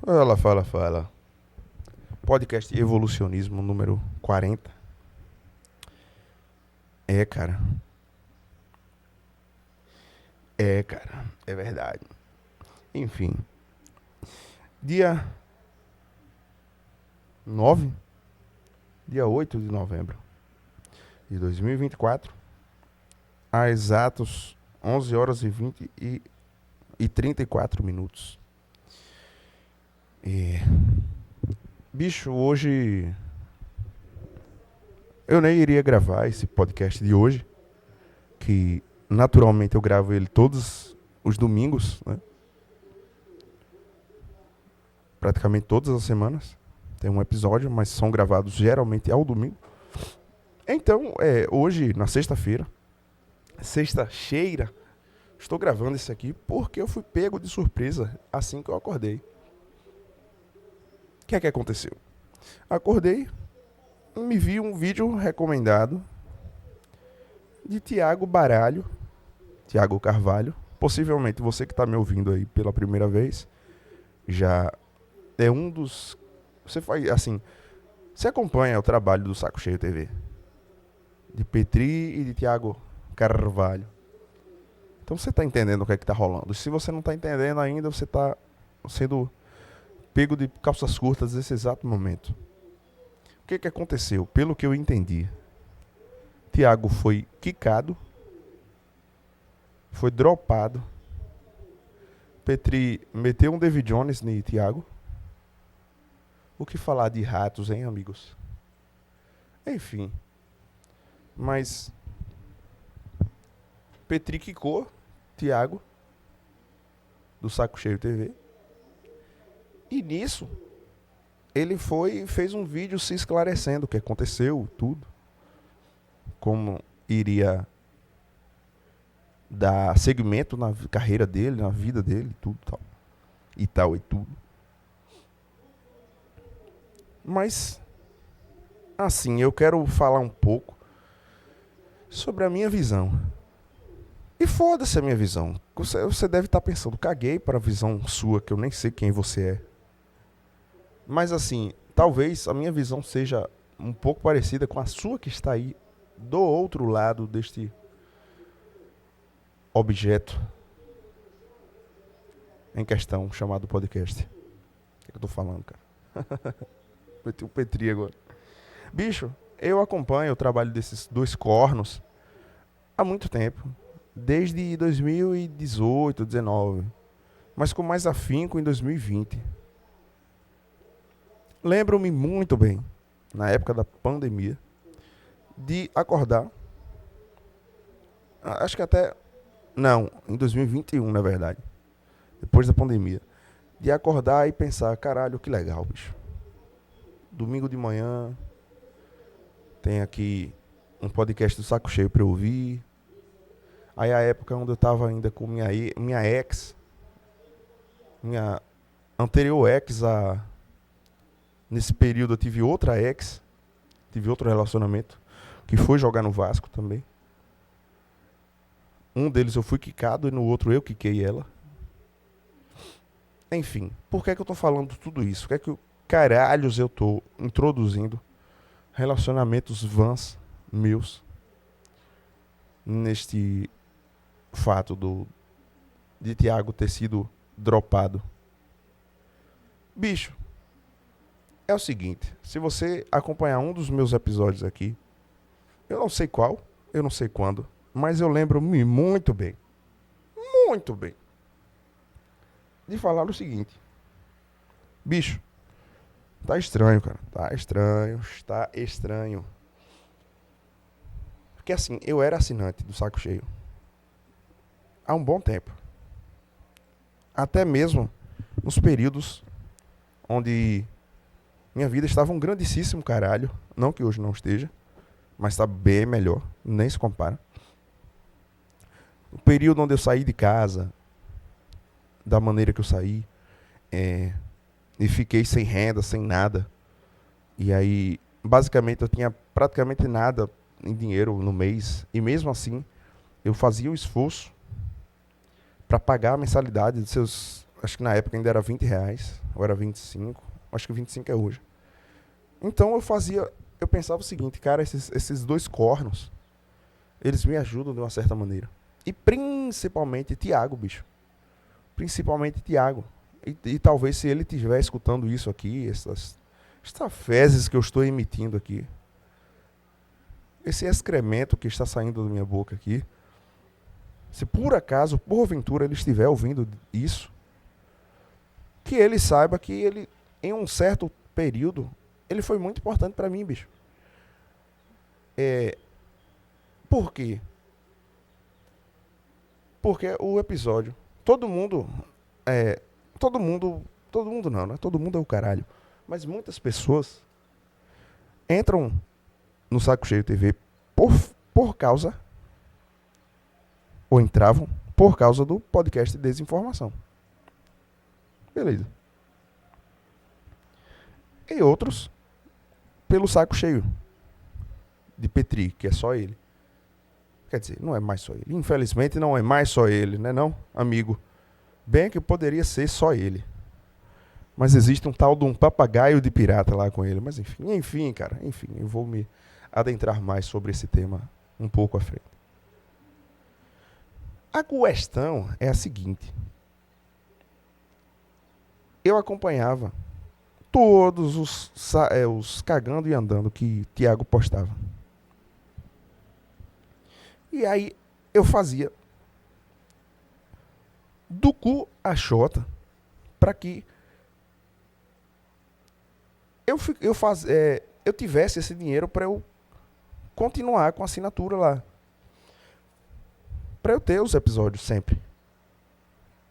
Fala, fala, fala. Podcast Evolucionismo número 40. É, cara. É, cara. É verdade. Enfim. Dia 9, dia 8 de novembro de 2024, a exatos 11 horas e 34 minutos. Bicho, hoje eu nem iria gravar esse podcast de hoje, que naturalmente eu gravo ele todos os domingos, né? Praticamente todas as semanas tem um episódio, mas são gravados geralmente ao domingo. Então, hoje, na sexta-feira, estou gravando isso aqui porque eu fui pego de surpresa assim que eu acordei. O que é que aconteceu? Acordei, me vi um vídeo recomendado de Tiago Carvalho. Possivelmente você que está me ouvindo aí pela primeira vez já é um dos... Você faz assim, você acompanha o trabalho do Saco Cheio TV, de Petri e de Tiago Carvalho. Então você está entendendo o que é que está rolando. Se você não está entendendo ainda, você está sendo pego de calças curtas nesse exato momento. O que é que aconteceu? Pelo que eu entendi, Tiago foi quicado, foi dropado. Petri meteu um David Jones em Tiago. O que falar de ratos, hein, amigos? Enfim. Mas Petri quicou Tiago do Saco Cheio TV. E nisso ele foi e fez um vídeo se esclarecendo o que aconteceu, tudo. Como iria dar segmento na carreira dele, na vida dele, tudo tal. E tal e tudo. Mas, assim, eu quero falar um pouco sobre a minha visão. E foda-se a minha visão. Você deve estar pensando, caguei para a visão sua, que eu nem sei quem você é. Mas assim, talvez a minha visão seja um pouco parecida com a sua que está aí do outro lado deste objeto em questão chamado podcast. O que eu tô falando, cara? Meti o Petri agora. Bicho, eu acompanho o trabalho desses dois cornos há muito tempo. Desde 2018, 2019. Mas com mais afinco em 2020. Lembro-me muito bem, na época da pandemia, de acordar. Acho que até... Não, em 2021, na verdade. Depois da pandemia. De acordar e pensar, caralho, que legal, bicho. Domingo de manhã, tem aqui um podcast do Saco Cheio pra eu ouvir. Aí a época onde eu tava ainda com minha ex, minha anterior ex, nesse período eu tive outra ex, tive outro relacionamento, que foi jogar no Vasco também. Um deles eu fui quicado e no outro eu quiquei ela. Enfim, por que é que eu tô falando tudo isso? Por que é que caralhos eu tô introduzindo relacionamentos vans meus neste fato de Tiago ter sido dropado? Bicho, é o seguinte, se você acompanhar um dos meus episódios aqui, eu não sei qual, eu não sei quando, mas eu lembro-me muito bem, de falar o seguinte. Bicho, tá estranho, cara. Está estranho. Porque assim, eu era assinante do Saco Cheio há um bom tempo. Até mesmo nos períodos onde minha vida estava um grandíssimo caralho. Não que hoje não esteja, mas está bem melhor. Nem se compara. O período onde eu saí de casa, da maneira que eu saí, e fiquei sem renda, sem nada. E aí, basicamente, eu tinha praticamente nada em dinheiro no mês. E mesmo assim, eu fazia o esforço para pagar a mensalidade de seus Acho que na época ainda era R$ 20, ou era 25. Acho que 25 é hoje. Então eu pensava o seguinte, cara, esses dois cornos, eles me ajudam de uma certa maneira. E principalmente Tiago, bicho. Principalmente Tiago. E talvez se ele estiver escutando isso aqui, essas fezes que eu estou emitindo aqui, esse excremento que está saindo da minha boca aqui, se por acaso, porventura, ele estiver ouvindo isso, que ele saiba que ele, em um certo período, ele foi muito importante para mim, bicho. Por quê? Porque o episódio, todo mundo não, né? Todo mundo é o caralho. Mas muitas pessoas entram no Saco Cheio TV por causa, ou entravam por causa do podcast de Desinformação. Beleza. E outros pelo Saco Cheio de Petri, que é só ele. Quer dizer, não é mais só ele. Infelizmente não é mais só ele, né não, amigo? Bem que poderia ser só ele. Mas existe um tal de um papagaio de pirata lá com ele. Mas enfim, cara. Enfim, eu vou me adentrar mais sobre esse tema um pouco à frente. A questão é a seguinte. Eu acompanhava todos os cagando e andando que Tiago postava. E aí eu fazia do cu a xota para que eu tivesse esse dinheiro para eu continuar com a assinatura lá. Para eu ter os episódios sempre.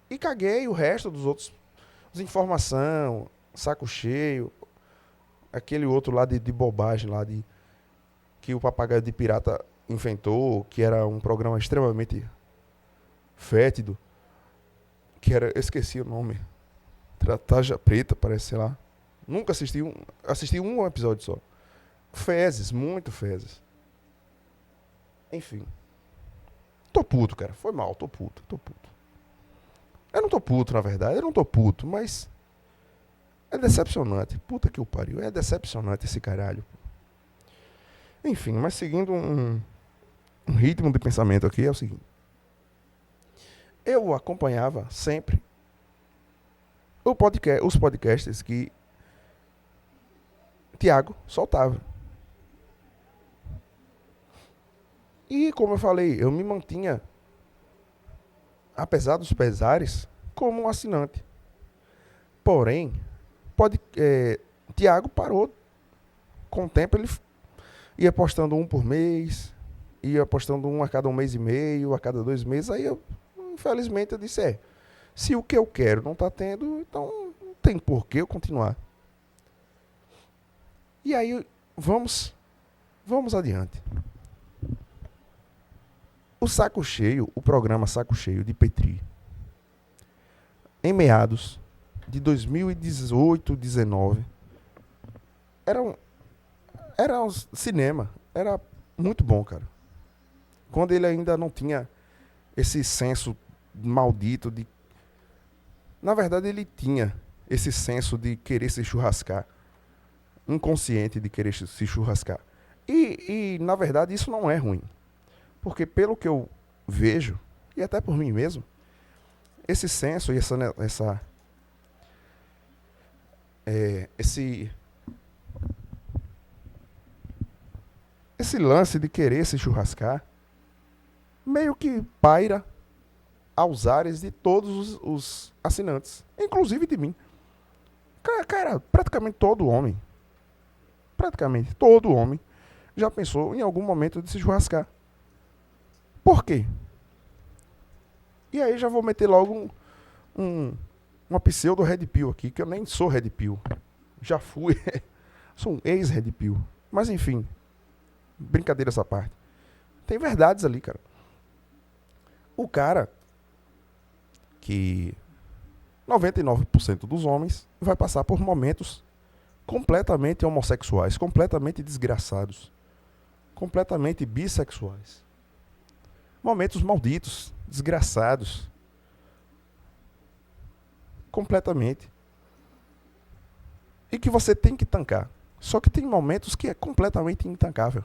E caguei o resto dos outros. As informação, Saco Cheio, aquele outro lá de bobagem lá que o papagaio de pirata inventou, que era um programa extremamente fétido, que era, eu esqueci o nome, Tarja Preta, parece, sei lá. Nunca assisti um episódio só. Fezes, muito fezes. Enfim. Tô puto, cara. Foi mal, tô puto. Eu não tô puto, na verdade. Eu não tô puto, mas é decepcionante. Puta que o pariu. É decepcionante esse caralho. Enfim, mas seguindo um ritmo de pensamento aqui, é o seguinte. Eu acompanhava sempre os podcasts que Tiago soltava. E, como eu falei, eu me mantinha, apesar dos pesares, como um assinante. Porém, Tiago parou. Com o tempo, ele ia postando um por mês, ia postando um a cada 1 mês e meio, a cada 2 meses. Aí, infelizmente, eu disse, se o que eu quero não está tendo, então não tem por que eu continuar. E aí, vamos adiante. O Saco Cheio, o programa Saco Cheio de Petri, em meados de 2018, 2019, era um cinema. Era muito bom, cara. Quando ele ainda não tinha esse senso maldito de... Na verdade, ele tinha esse senso de querer se churrascar. Inconsciente de querer se churrascar. E na verdade, isso não é ruim. Porque pelo que eu vejo, e até por mim mesmo, esse senso e esse lance de querer se churrascar, meio que paira aos ares de todos os assinantes, inclusive de mim. Cara, praticamente todo homem já pensou em algum momento de se churrascar. Por quê? E aí já vou meter logo uma pseudo Red Pill aqui, que eu nem sou Red Pill. Já fui. Sou um ex-Red Pill. Mas enfim, brincadeira essa parte. Tem verdades ali, cara. O cara que 99% dos homens vai passar por momentos completamente homossexuais, completamente desgraçados, completamente bissexuais. Momentos malditos, desgraçados. completamente. E que você tem que tancar. Só que tem momentos que é completamente intancável.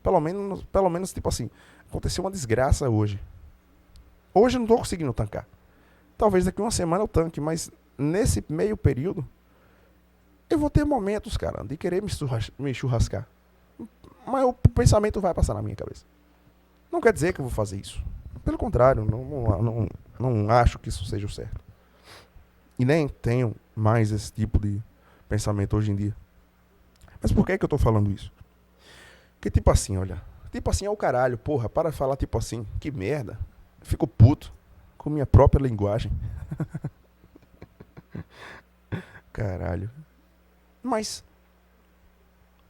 Pelo menos tipo assim, aconteceu uma desgraça hoje. Hoje eu não tô conseguindo tancar. Talvez daqui uma semana eu tanque, mas nesse meio período, eu vou ter momentos, cara, de querer me churrascar. Mas o pensamento vai passar na minha cabeça. Não quer dizer que eu vou fazer isso. Pelo contrário, não acho que isso seja o certo. E nem tenho mais esse tipo de pensamento hoje em dia. Mas por que eu tô falando isso? Porque tipo assim, olha. Tipo assim é o caralho, porra. Para de falar tipo assim. Que merda. Eu fico puto com minha própria linguagem. Caralho. Mas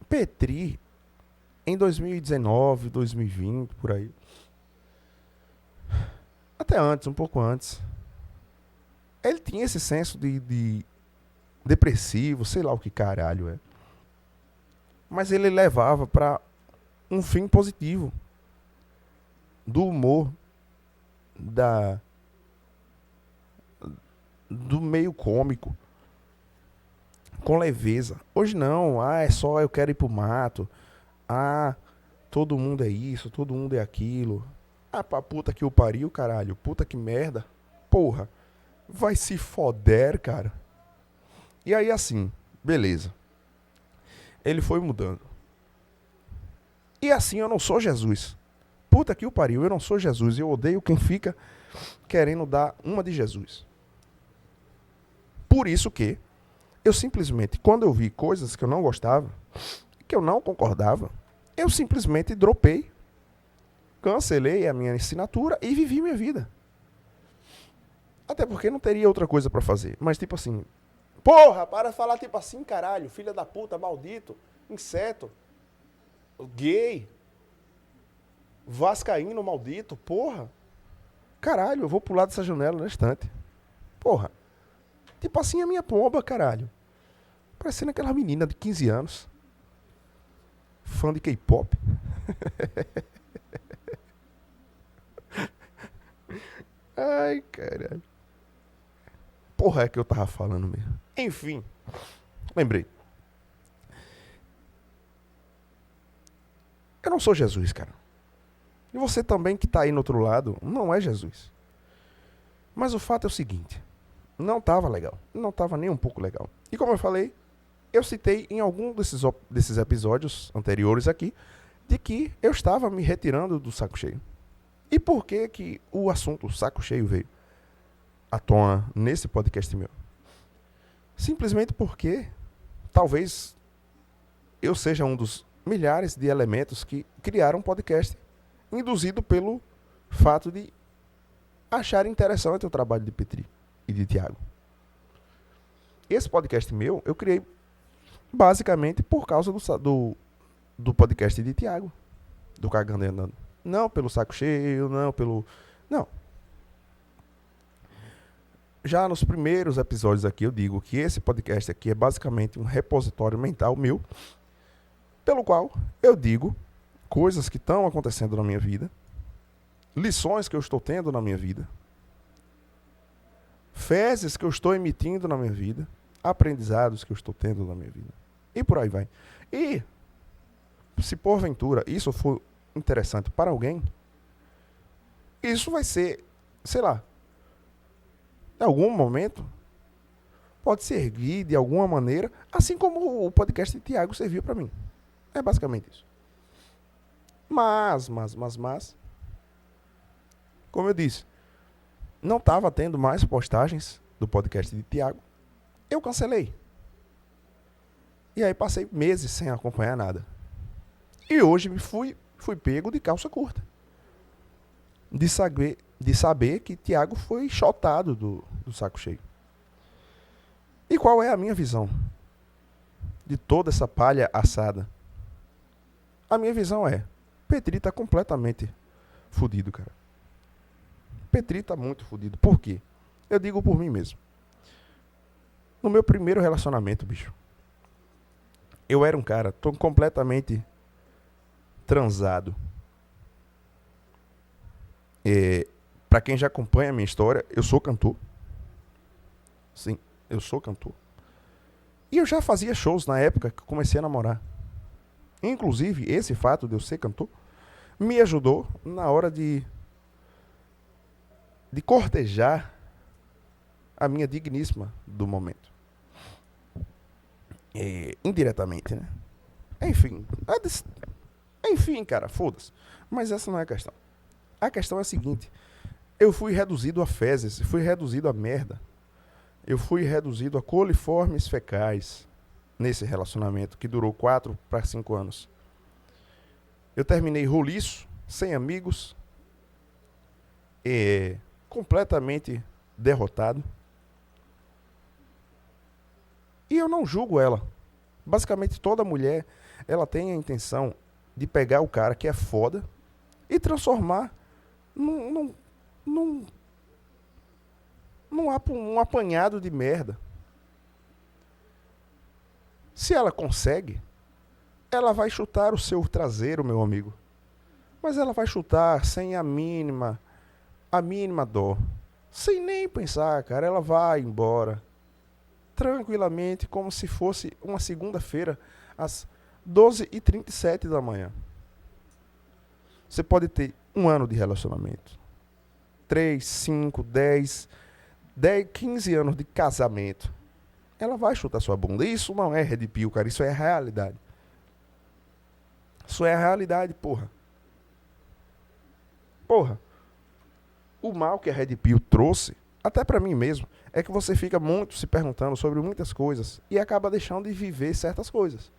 Petri, em 2019, 2020, por aí. Até antes, um pouco antes. Ele tinha esse senso de depressivo, sei lá o que caralho é. Mas ele levava pra um fim positivo. Do humor. Do meio cômico. Com leveza. Hoje não. Ah, é só eu quero ir pro mato. Ah, todo mundo é isso, todo mundo é aquilo. Ah, pra puta que o pariu, caralho. Puta que merda. Porra. Vai se foder, cara. E aí assim, beleza. Ele foi mudando. E assim eu não sou Jesus. Puta que o pariu, eu não sou Jesus. Eu odeio quem fica querendo dar uma de Jesus. Por isso que eu simplesmente, quando eu vi coisas que eu não gostava, que eu não concordava, eu simplesmente dropei, cancelei a minha assinatura e vivi minha vida. Até porque não teria outra coisa pra fazer. Mas tipo assim, porra, para de falar tipo assim, caralho, filha da puta, maldito, inseto, gay, vascaíno, maldito, porra. Caralho, eu vou pular dessa janela no instante. Porra. Tipo assim a minha pomba, caralho. Parecendo aquela menina de 15 anos. Fã de K-pop. Ai, caralho. Porra é que eu tava falando mesmo. Enfim. Lembrei. Eu não sou Jesus, cara. E você também que tá aí no outro lado, não é Jesus. Mas o fato é o seguinte. Não tava legal. Não tava nem um pouco legal. E como eu falei, eu citei em algum desses episódios anteriores aqui, de que eu estava me retirando do saco cheio. E por que que o assunto saco cheio veio à tona nesse podcast meu? Simplesmente porque talvez eu seja um dos milhares de elementos que criaram um podcast induzido pelo fato de achar interessante o trabalho de Petri e de Tiago. Esse podcast meu, eu criei basicamente por causa do podcast de Tiago, do Cagando e Andando. Não pelo saco cheio, não pelo... Não. Já nos primeiros episódios aqui eu digo que esse podcast aqui é basicamente um repositório mental meu, pelo qual eu digo coisas que estão acontecendo na minha vida, lições que eu estou tendo na minha vida, fezes que eu estou emitindo na minha vida, aprendizados que eu estou tendo na minha vida. E por aí vai. E se porventura isso for interessante para alguém, isso vai ser, sei lá, em algum momento, pode servir de alguma maneira, assim como o podcast de Tiago serviu para mim. É basicamente isso. Mas, como eu disse, não estava tendo mais postagens do podcast de Tiago. Eu cancelei. E aí passei meses sem acompanhar nada. E hoje fui pego de calça curta. De saber que Tiago foi shotado do saco cheio. E qual é a minha visão de toda essa palha assada? A minha visão é, Petri tá completamente fudido, cara. Petri tá muito fudido. Por quê? Eu digo por mim mesmo. No meu primeiro relacionamento, bicho, eu era um cara completamente transado. Pra quem já acompanha a minha história, eu sou cantor. Sim, eu sou cantor. E eu já fazia shows na época que eu comecei a namorar. Inclusive, esse fato de eu ser cantor me ajudou na hora de cortejar a minha digníssima do momento. Indiretamente, né? Enfim, cara, foda-se. Mas essa não é a questão. A questão é a seguinte. Eu fui reduzido a fezes, fui reduzido a merda. Eu fui reduzido a coliformes fecais nesse relacionamento que durou 4 para 5 anos. Eu terminei roliço, sem amigos, completamente derrotado. E eu não julgo ela. Basicamente, toda mulher, ela tem a intenção de pegar o cara que é foda e transformar num apanhado de merda. Se ela consegue, ela vai chutar o seu traseiro, meu amigo. Mas ela vai chutar sem a mínima dó. Sem nem pensar, cara. Ela vai embora. Tranquilamente, como se fosse uma segunda-feira, às 12h37 da manhã. Você pode ter 1 ano de relacionamento. 3, 5, 10, 15 anos de casamento. Ela vai chutar sua bunda. Isso não é red pill, cara. Isso é a realidade. Isso é a realidade, porra. Porra. O mal que a red pill trouxe, até pra mim mesmo, é que você fica muito se perguntando sobre muitas coisas e acaba deixando de viver certas coisas.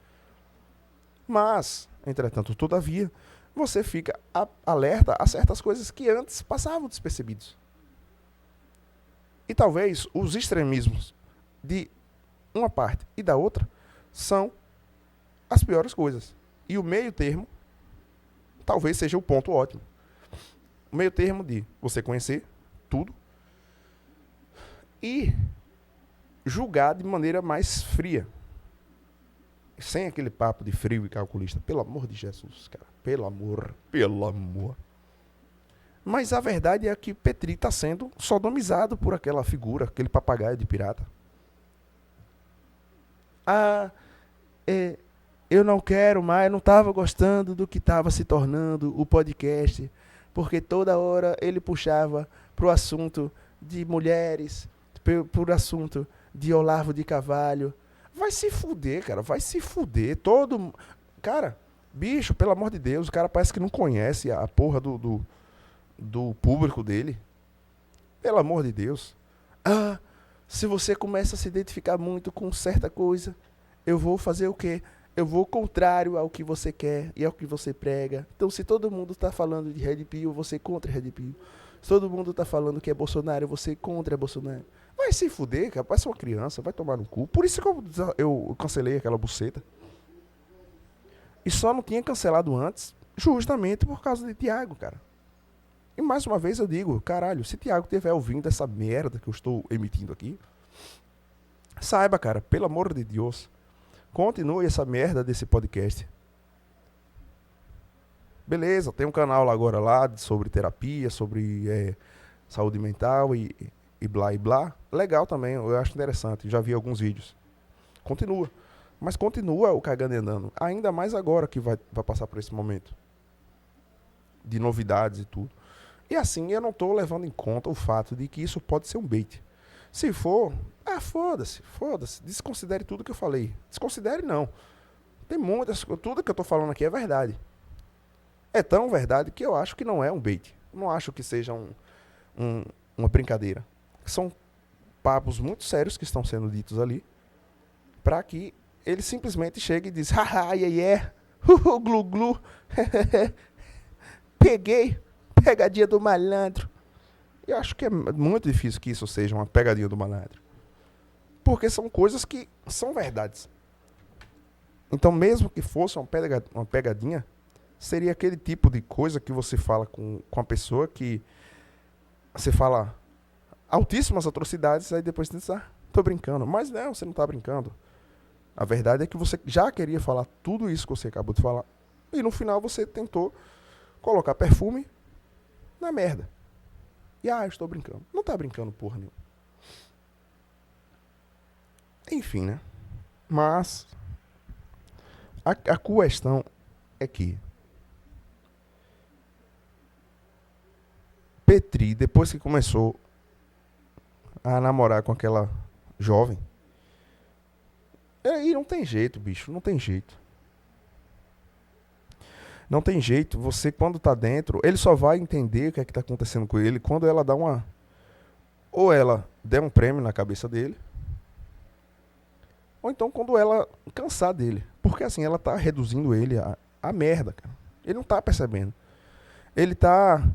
Mas, entretanto, todavia, você fica alerta a certas coisas que antes passavam despercebidos. E talvez os extremismos de uma parte e da outra são as piores coisas. E o meio termo talvez seja o ponto ótimo. O meio termo de você conhecer tudo e julgar de maneira mais fria. Sem aquele papo de frio e calculista. Pelo amor de Jesus, cara. Pelo amor. Mas a verdade é que Petri está sendo sodomizado por aquela figura, aquele papagaio de pirata. Eu não quero mais, eu não estava gostando do que estava se tornando o podcast, porque toda hora ele puxava pro assunto de mulheres, por assunto de Olavo de Carvalho. Vai se fuder, cara, vai se fuder. Cara, bicho, pelo amor de Deus, o cara parece que não conhece a porra do público dele. Pelo amor de Deus. Se você começa a se identificar muito com certa coisa, eu vou fazer o quê? Eu vou contrário ao que você quer e ao que você prega. Então, se todo mundo está falando de Red Pill, você contra Red Pill. Se todo mundo está falando que é Bolsonaro, você contra Bolsonaro. Vai se fuder, cara. Parece uma criança. Vai tomar no cu. Por isso que eu cancelei aquela buceta. E só não tinha cancelado antes, justamente por causa de Thiago, cara. E mais uma vez eu digo, caralho, se Thiago estiver ouvindo essa merda que eu estou emitindo aqui, saiba, cara, pelo amor de Deus, continue essa merda desse podcast. Beleza, tem um canal lá agora sobre terapia, sobre saúde mental e blá e blá. Legal também, eu acho interessante, já vi alguns vídeos. Continua. Mas continua o cagando e andando. Ainda mais agora que vai passar por esse momento de novidades e tudo. E assim, eu não estou levando em conta o fato de que isso pode ser um bait. Se for, foda-se. Desconsidere tudo que eu falei. Desconsidere não. Tem muitas, tudo que eu estou falando aqui é verdade. É tão verdade que eu acho que não é um bait. Não acho que seja uma brincadeira. São papos muito sérios que estão sendo ditos ali, para que ele simplesmente chegue e diz, haha, yeah, glu glu, peguei, pegadinha do malandro. Eu acho que é muito difícil que isso seja uma pegadinha do malandro, porque são coisas que são verdades. Então, mesmo que fosse uma pegadinha, seria aquele tipo de coisa que você fala com a pessoa que você fala altíssimas atrocidades, aí depois você diz, tô brincando. Mas não, você não tá brincando. A verdade é que você já queria falar tudo isso que você acabou de falar. E no final você tentou colocar perfume na merda. E eu estou brincando. Não tá brincando porra nenhuma. Enfim, né? Mas a questão é que Petri, depois que começou a namorar com aquela jovem, aí não tem jeito, bicho, não tem jeito. Não tem jeito, você quando tá dentro, ele só vai entender o que é que tá acontecendo com ele quando ela dá uma... Ou ela der um prêmio na cabeça dele, ou então quando ela cansar dele. Porque assim, ela tá reduzindo ele a merda, cara. Ele não tá percebendo. Ele tá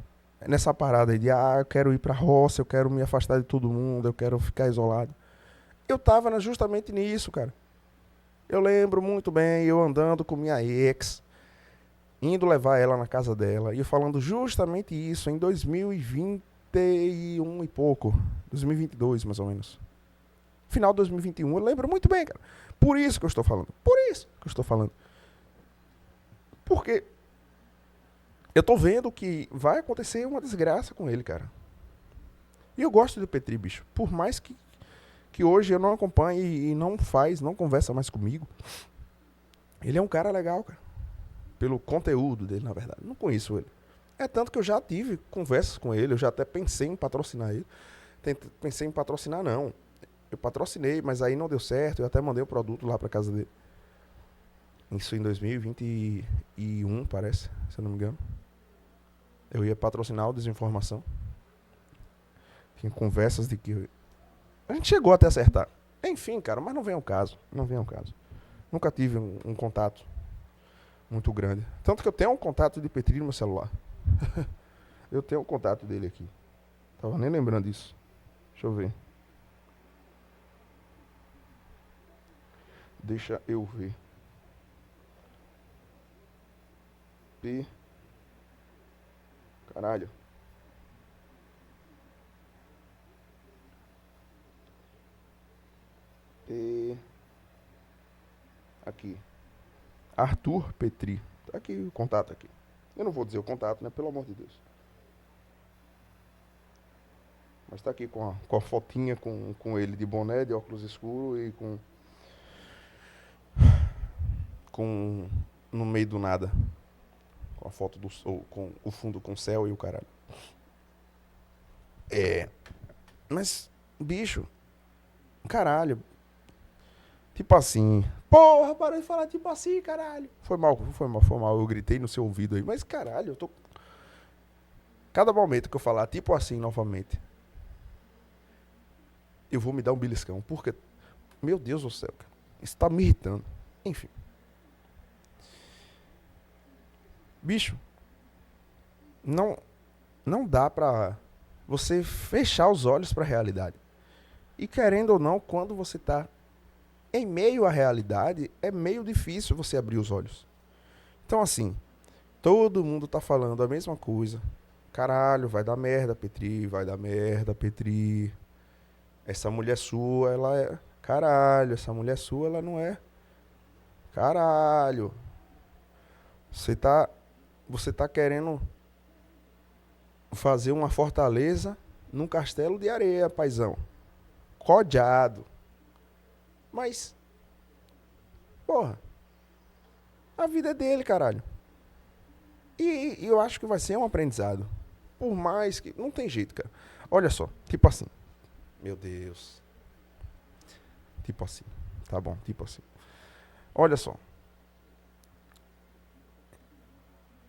nessa parada aí de, eu quero ir pra roça, eu quero me afastar de todo mundo, eu quero ficar isolado. Eu tava justamente nisso, cara. Eu lembro muito bem, eu andando com minha ex, indo levar ela na casa dela, e eu falando justamente isso em 2021 e pouco, 2022 mais ou menos. Final de 2021, eu lembro muito bem, cara. Por isso que eu estou falando. Por isso que eu estou falando. Porque eu tô vendo que vai acontecer uma desgraça com ele, cara. E eu gosto do Petri, bicho. Por mais que hoje eu não acompanhe e não conversa mais comigo. Ele é um cara legal, cara. Pelo conteúdo dele, na verdade. Não conheço ele. É tanto que eu já tive conversas com ele, eu já até pensei em patrocinar ele. Pensei em patrocinar, não. Eu patrocinei, mas aí não deu certo. Eu até mandei o produto lá pra casa dele. Isso em 2021, parece, se eu não me engano. Eu ia patrocinar o Desinformação. Tinha conversas de que... A gente chegou até a acertar. Enfim, cara, mas não vem ao caso. Não vem ao caso. Nunca tive um contato muito grande. Tanto que eu tenho um contato de Petri no meu celular. Eu tenho um contato dele aqui. Tava nem lembrando disso. Deixa eu ver. Deixa eu ver. Caralho. Aqui. Arthur Petri. Tá aqui o contato aqui. Eu não vou dizer o contato, né? Pelo amor de Deus. Mas tá aqui com a fotinha com ele de boné, de óculos escuros e com no meio do nada. Com a foto do sol, com o fundo com o céu e o caralho. Mas, bicho, caralho. Tipo assim. Porra, parou de falar tipo assim, caralho. Foi mal. Eu gritei no seu ouvido aí. Mas, caralho, eu tô... Cada momento que eu falar tipo assim novamente, eu vou me dar um beliscão. Porque, meu Deus do céu, cara. Isso tá me irritando. Enfim. Bicho, não dá pra você fechar os olhos pra realidade. E querendo ou não, quando você tá em meio à realidade, é meio difícil você abrir os olhos. Então assim, todo mundo tá falando a mesma coisa. Caralho, vai dar merda, Petri, vai dar merda, Petri. Essa mulher sua, ela é... Caralho, essa mulher sua, ela não é... Caralho. Você tá querendo fazer uma fortaleza num castelo de areia, paizão. Cojado. Mas, porra, a vida é dele, caralho. E eu acho que vai ser um aprendizado. Por mais que... Não tem jeito, cara. Olha só, tipo assim. Meu Deus. Tipo assim. Tá bom, tipo assim. Olha só.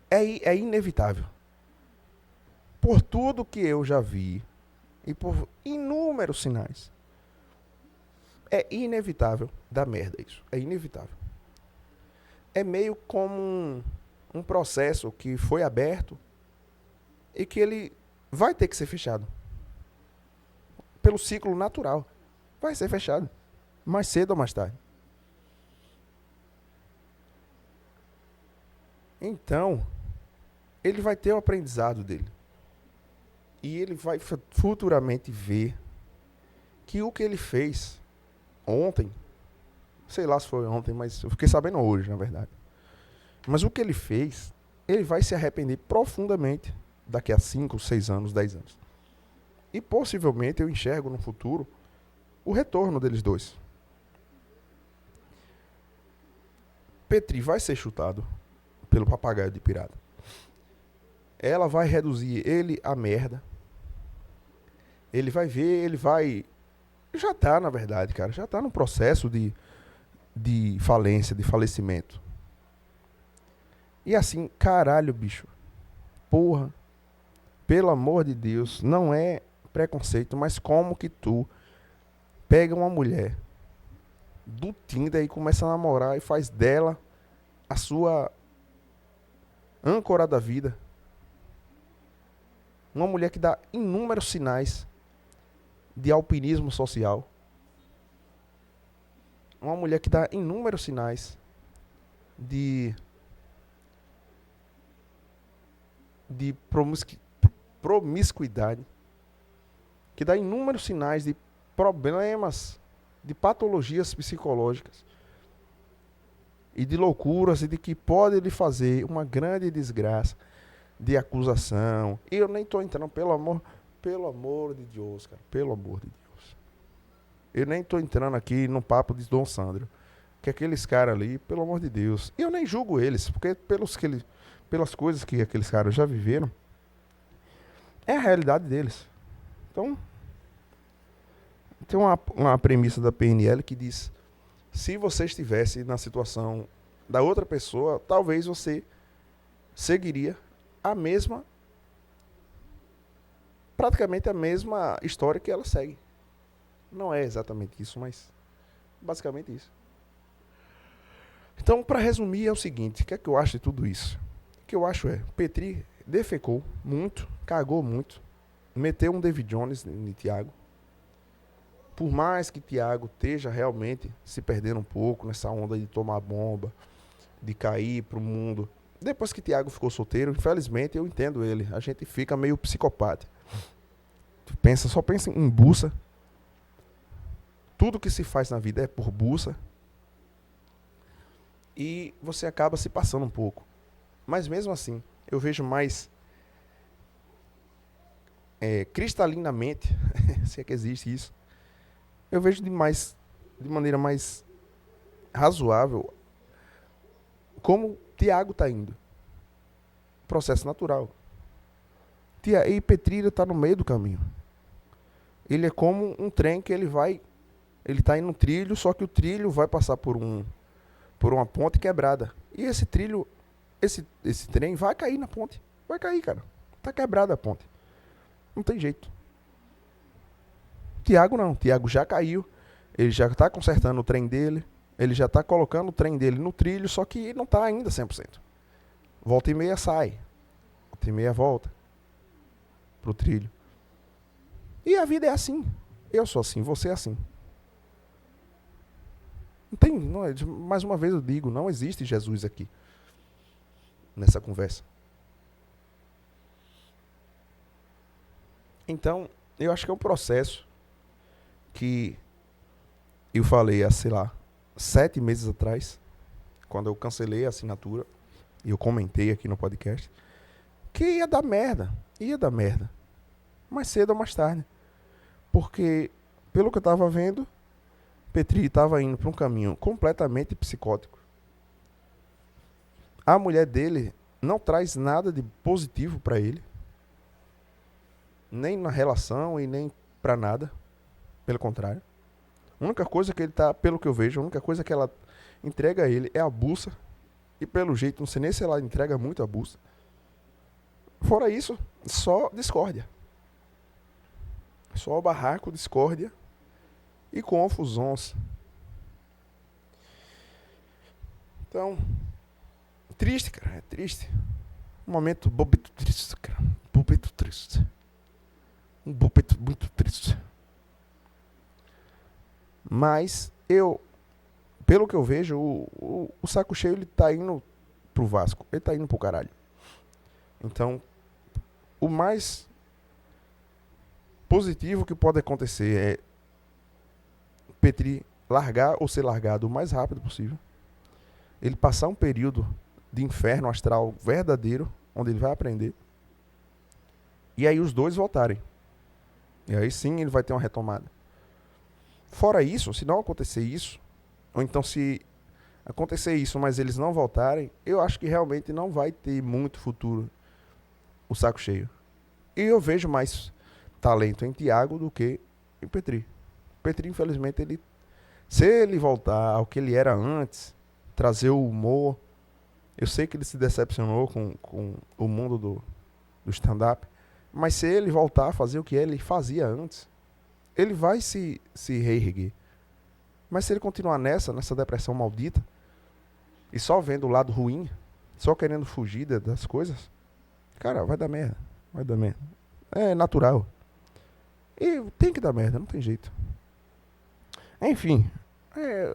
É inevitável. Por tudo que eu já vi e por inúmeros sinais, é inevitável dar merda isso. É inevitável. É meio como um processo que foi aberto e que ele vai ter que ser fechado. Pelo ciclo natural. Vai ser fechado. Mais cedo ou mais tarde. Então, ele vai ter o aprendizado dele. E ele vai futuramente ver que o que ele fez ontem, sei lá se foi ontem, mas eu fiquei sabendo hoje, na verdade. Mas o que ele fez, ele vai se arrepender profundamente daqui a 5, 6 anos, 10 anos. E possivelmente eu enxergo no futuro o retorno deles dois. Petri vai ser chutado pelo papagaio de pirata. Ela vai reduzir ele à merda. Ele vai ver, ele vai... Já tá, na verdade, cara. Já tá no processo de falência, de falecimento. E assim, caralho, bicho. Porra. Pelo amor de Deus. Não é preconceito, mas como que tu pega uma mulher do Tinder e começa a namorar e faz dela a sua âncora da vida? Uma mulher que dá inúmeros sinais de alpinismo social. Uma mulher que dá inúmeros sinais de promiscuidade. Que dá inúmeros sinais de problemas, de patologias psicológicas. E de loucuras e de que pode lhe fazer uma grande desgraça de acusação. E eu nem tô entrando, pelo amor de Deus, cara. Pelo amor de Deus. Eu nem tô entrando aqui no papo de Dom Sandro. Que aqueles caras ali, pelo amor de Deus. E eu nem julgo eles, porque pelas coisas que aqueles caras já viveram, é a realidade deles. Então, tem uma premissa da PNL que diz: se você estivesse na situação da outra pessoa, talvez você seguiria praticamente a mesma história que ela segue. Não é exatamente isso, mas basicamente isso. Então, para resumir, é o seguinte: o que é que eu acho de tudo isso? O que eu acho Petri defecou muito, cagou muito, meteu um David Jones em Thiago. Por mais que Thiago esteja realmente se perdendo um pouco nessa onda de tomar bomba, de cair pro mundo. Depois que Thiago ficou solteiro, infelizmente eu entendo ele. A gente fica meio psicopata. Só pensa em buça. Tudo que se faz na vida é por buça. E você acaba se passando um pouco. Mas mesmo assim, eu vejo mais cristalinamente, se é que existe isso, eu vejo de maneira mais razoável como Thiago está indo. Processo natural. E Petri está no meio do caminho. Ele é como um trem que ele está indo no trilho, só que o trilho vai passar por uma ponte quebrada. E esse trilho, esse trem vai cair na ponte. Vai cair, cara. Tá quebrada a ponte. Não tem jeito. Thiago não. Thiago já caiu. Ele já está consertando o trem dele. Ele já está colocando o trem dele no trilho, só que não está ainda 100%. Volta e meia sai. Volta e meia volta pro trilho. E a vida é assim. Eu sou assim, você é assim. Mais uma vez eu digo, não existe Jesus aqui nessa conversa. Então, eu acho que é um processo que eu falei há, 7 meses atrás, quando eu cancelei a assinatura, e eu comentei aqui no podcast, que ia dar merda. Ia dar merda. Mais cedo ou mais tarde. Porque, pelo que eu estava vendo, Petri estava indo para um caminho completamente psicótico. A mulher dele não traz nada de positivo para ele. Nem na relação e nem para nada. Pelo contrário. A única coisa que ele tá, pelo que eu vejo, a única coisa que ela entrega a ele é a buça. E pelo jeito, não sei nem se ela entrega muito a buça. Fora isso, só discórdia. Só barraco, discórdia e confusões. Então, triste, cara, é triste. Um momento bobito triste, cara. Bobito triste. Um bobito muito triste. Mas pelo que eu vejo, o saco cheio ele tá indo pro Vasco. Ele tá indo pro caralho. Então, o mais positivo que pode acontecer é Petri largar ou ser largado o mais rápido possível. Ele passar um período de inferno astral verdadeiro, onde ele vai aprender. E aí os dois voltarem. E aí sim ele vai ter uma retomada. Fora isso, se não acontecer isso, ou então se acontecer isso, mas eles não voltarem, eu acho que realmente não vai ter muito futuro o Saco Cheio. E eu vejo mais talento em Thiago do que em Petri. Petri, infelizmente, se ele voltar ao que ele era antes, trazer o humor, eu sei que ele se decepcionou com o mundo do stand-up, mas se ele voltar a fazer o que ele fazia antes, ele vai se reerguer. Mas se ele continuar nessa depressão maldita, e só vendo o lado ruim, só querendo fugir das coisas, cara, vai dar merda. Vai dar merda. É natural. E tem que dar merda, não tem jeito. Enfim,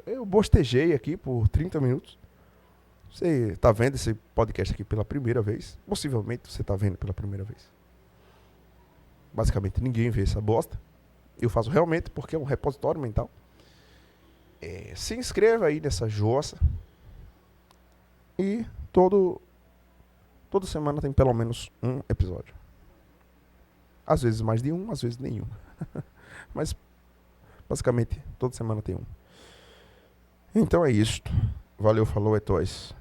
eu bostejei aqui por 30 minutos. Você está vendo esse podcast aqui pela primeira vez. Possivelmente você está vendo pela primeira vez. Basicamente ninguém vê essa bosta. Eu faço realmente porque é um repositório mental. Se inscreva aí nessa jossa. E toda semana tem pelo menos um episódio. Às vezes mais de um, às vezes nenhum. Mas basicamente toda semana tem um. Então é isso. Valeu, falou, é nóis.